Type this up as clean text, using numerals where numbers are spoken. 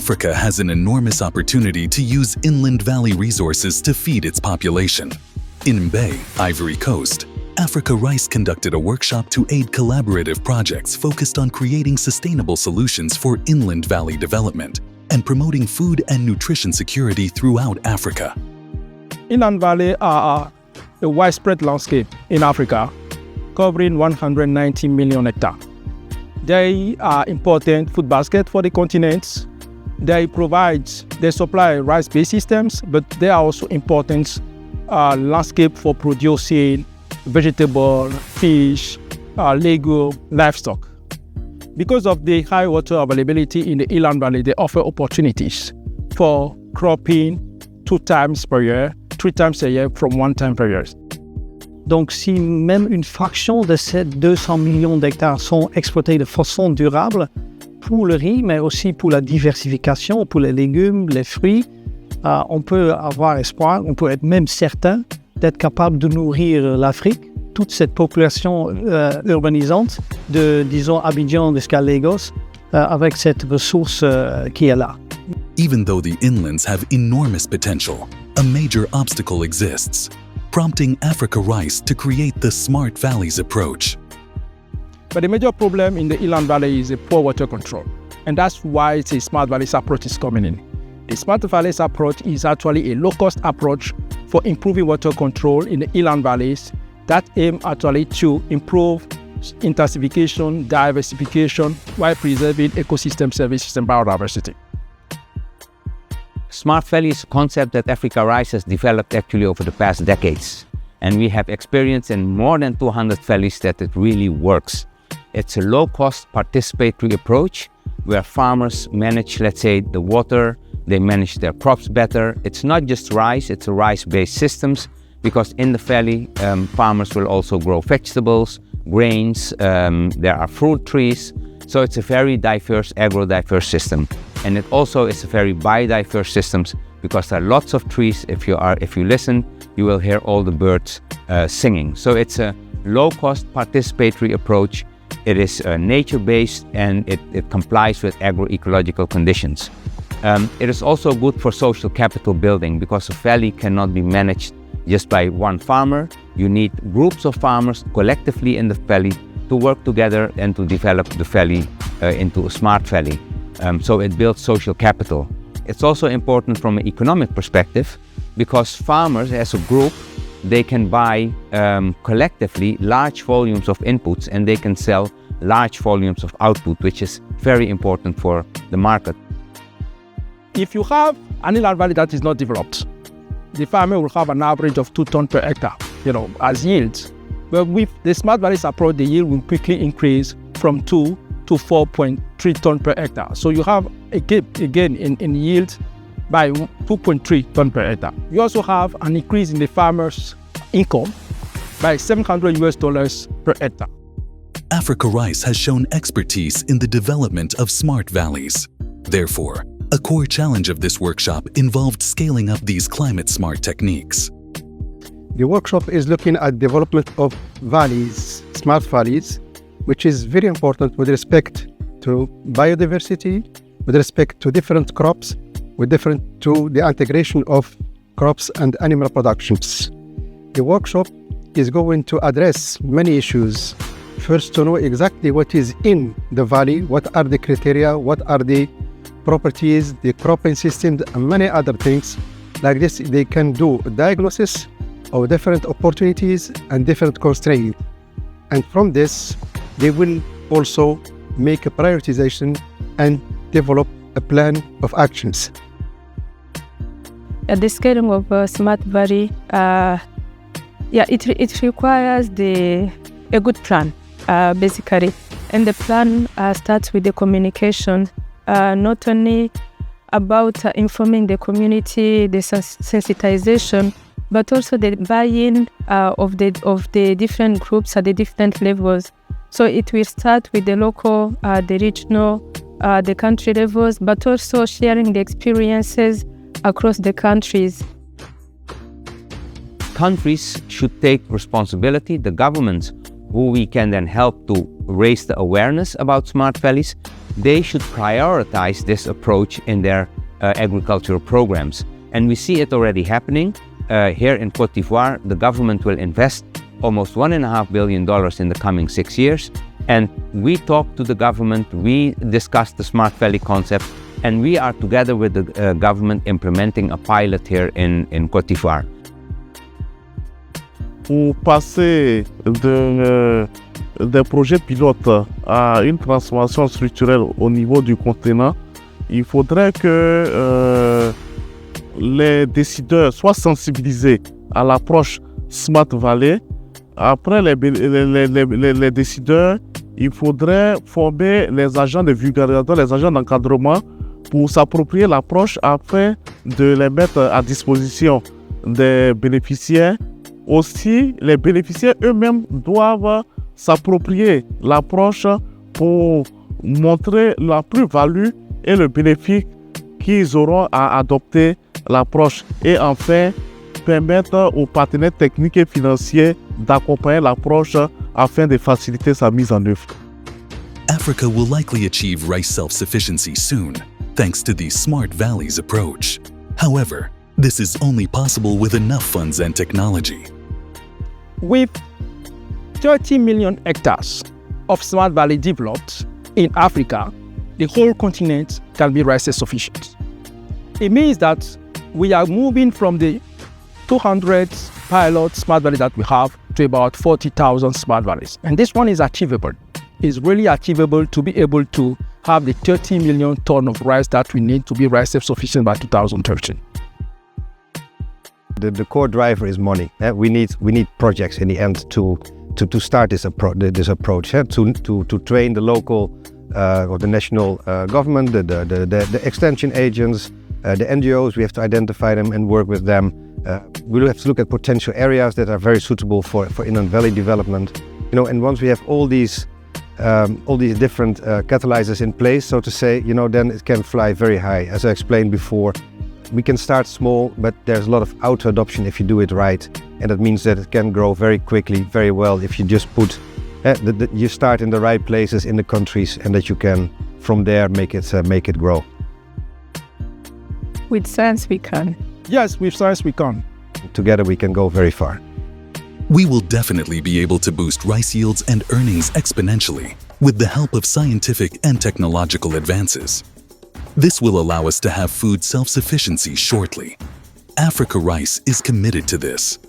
Africa has an enormous opportunity to use inland valley resources to feed its population. In Mbaye, Ivory Coast, AfricaRice conducted a workshop to aid collaborative projects focused on creating sustainable solutions for inland valley development and promoting food and nutrition security throughout Africa. Inland valleys are a widespread landscape in Africa, covering 190 million hectares. They are important food basket for the continent. They supply rice-based systems, but they are also important landscape for producing vegetable, fish, legume, livestock. Because of the high water availability in the inland valley, they offer opportunities for cropping 2 times per year, 3 times a year from 1 time per year. Donc, si même une fraction de ces 200 millions d'hectares sont exploités de façon durable pour le riz, mais aussi pour la diversification, pour les légumes, les fruits, on peut avoir espoir, on peut être même certain d'être capable de nourrir l'Afrique, toute cette population urbanisante de, disons, Abidjan jusqu'à Lagos, avec cette ressource qui est là. Even though the inlands have enormous potential, a major obstacle exists, prompting AfricaRice to create the Smart-Valleys approach. But the major problem in the inland valley is a poor water control, and that's why the Smart-Valleys approach is coming in. The Smart-Valleys approach is actually a low-cost approach for improving water control in the inland valleys that aim actually to improve intensification, diversification, while preserving ecosystem services and biodiversity. Smart-Valley is a concept that AfricaRice has developed actually over the past decades. And we have experience in more than 200 valleys that it really works. It's a low-cost participatory approach where farmers manage, let's say, the water, they manage their crops better. It's not just rice, it's a rice-based systems, because in the valley, farmers will also grow vegetables, grains, there are fruit trees. So it's a very diverse, agro-diverse system. And it also is a very biodiverse system because there are lots of trees. If you listen, you will hear all the birds singing. So it's a low-cost participatory approach. It is nature-based and it complies with agroecological conditions. It is also good for social capital building because a valley cannot be managed just by one farmer. You need groups of farmers collectively in the valley to work together and to develop the valley into a smart valley. So it builds social capital. It's also important from an economic perspective because farmers as a group, they can buy collectively large volumes of inputs and they can sell large volumes of output, which is very important for the market. If you have an inland valley that is not developed, the farmer will have an average of 2 tons per hectare, as yields. But with the Smart-Valleys approach, the yield will quickly increase from 2 to 4.3 tons per hectare. So you have a gap again in yield by 2.3 tons per hectare. You also have an increase in the farmer's income by $700 per hectare. AfricaRice has shown expertise in the development of smart valleys. Therefore, a core challenge of this workshop involved scaling up these climate-smart techniques. The workshop is looking at development of valleys, smart valleys, which is very important with respect to biodiversity, with respect to different crops, to the integration of crops and animal productions. The workshop is going to address many issues. First, to know exactly what is in the valley, what are the criteria, what are the properties, the cropping systems, and many other things. Like this, they can do a diagnosis of different opportunities and different constraints. And from this, they will also make a prioritization and develop a plan of actions. The scaling of a smart valley, it requires a good plan, basically. And the plan starts with the communication, not only about informing the community, the sensitization, but also the buy-in of the different groups at the different levels. So it will start with the local, the regional, the country levels, but also sharing the experiences across the countries. Countries should take responsibility, the governments, who we can then help to raise the awareness about smart valleys, they should prioritize this approach in their agricultural programs. And we see it already happening. Here in Côte d'Ivoire, the government will invest almost $1.5 billion in the coming 6 years. And we talk to the government, we discuss the Smart Valley concept, and we are together with the government implementing a pilot here in Côte d'Ivoire. Pour passer des projets pilotes à une transformation structurelle au niveau du continent, il faudrait que les décideurs soient sensibilisés à l'approche Smart Valley. Après les décideurs, il faudrait former les agents de vulgarisation, les agents d'encadrement pour s'approprier l'approche afin de les mettre à disposition des bénéficiaires. Aussi, les bénéficiaires eux-mêmes doivent s'approprier l'approche pour montrer la plus-value et le bénéfice qu'ils auront à adopter l'approche. Et enfin, permettre aux partenaires techniques et financiers d'accompagner l'approche afin de faciliter sa mise en œuvre. Africa will likely achieve rice self-sufficiency soon, thanks to the Smart Valleys approach. However, this is only possible with enough funds and technology. With 30 million hectares of Smart Valley developed in Africa, the whole continent can be rice self-sufficient. It means that we are moving from the 200 pilot Smart Valleys that we have to about 40,000 Smart Valleys. And this one is achievable. It's really achievable to be able to have the 30 million ton of rice that we need to be rice self-sufficient by 2030. The core driver is money. We need projects in the end to start this approach. To train the local or the national government, the extension agents, the NGOs. We have to identify them and work with them. We will have to look at potential areas that are very suitable for inland valley development. And once we have all these different catalyzers in place, so to say, then it can fly very high. As I explained before, we can start small, but there's a lot of auto-adoption if you do it right. And that means that it can grow very quickly, very well, if you just put, you start in the right places in the countries, and that you can, from there, make it grow. With science we can. Yes, with science we can. Together we can go very far. We will definitely be able to boost rice yields and earnings exponentially with the help of scientific and technological advances. This will allow us to have food self-sufficiency shortly. AfricaRice is committed to this.